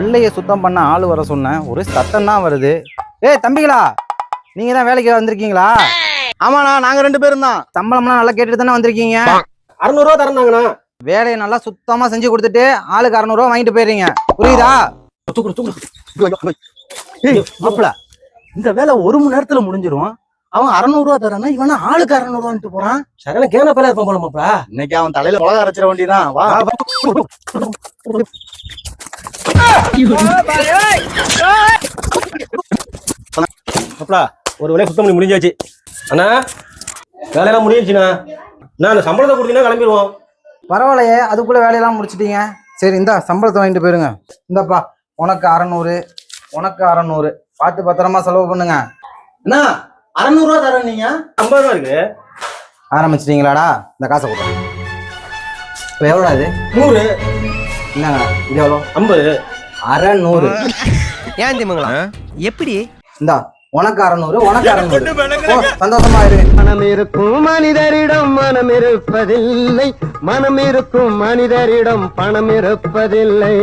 கொள்ளையை சுத்தம் பண்ண ஆள் வர சொன்னேன், ஒரு சத்தம் தான் வருது. ஏய் தம்பிகளா, நீங்க தான் வேலைக்கு வந்திருக்கீங்களா? ஆமாண்ணா, நாங்க 2 பேரும் தான். சம்பளம்லாம் நல்லா கேட்டுட்டு தானே வந்திருக்கீங்க? 600 ரூபா தரந்தாங்கண்ணா. வேலையை நல்லா சுத்தமா செஞ்சு கொடுத்துட்டு ஆளுக்கு 600 ரூபா வாங்கிட்டு போயிடுறீங்க, புரியுதா? மாப்பிள, இந்த வேலை 1 மணி நேரத்துல முடிஞ்சிரும். அவன் 600 ரூபா தரானா, இவனா ஆளுக்கு 600 ரூபான்ட்டு போறான். சரண கேன பேல இருப்பான் போல மாப்பிள. இன்னைக்கு அவன் தலையில மிளகா அரைச்சிட வேண்டியதான். வா. மாப்பிள, ஒரு வேலையை சுத்தம் பண்ணி முடிஞ்சாச்சு. அண்ணா, வேலையெல்லாம் முடிஞ்சிச்சுண்ணா. நான் அந்த சம்பளத்தை கொடுத்தீங்கன்னா கிளம்பிடுவோம். பரவாயில்லையே, அதுக்குள்ள வேலையெல்லாம் முடிச்சிட்டீங்க. சரி, இந்தா சம்பளத்தை வாங்கிட்டு போயிருங்க. இந்தாப்பா, உனக்கு 600, உனக்கு 600. பார்த்து பத்திரமா செலவு பண்ணுங்க. அண்ணா, 600 ரூபா தரேன். நீங்க 50 ரூபா இருக்கு. ஆரம்பிச்சிட்டீங்களாடா? இந்த காசை கொடுங்க. இப்போ எவ்வளோடா இது? 100. என்னங்க இது எவ்வளோ? 50. 600. ஏன் திமுங்களா எப்படி? இந்தா உனக்கு 600, உனக்கு 600. சந்தோஷமா இரு. மனம் இருக்கும் மனிதரிடம் மனம் இருப்பதில்லை, மனம் இருக்கும் மனிதரிடம் பணம் இருப்பதில்லை.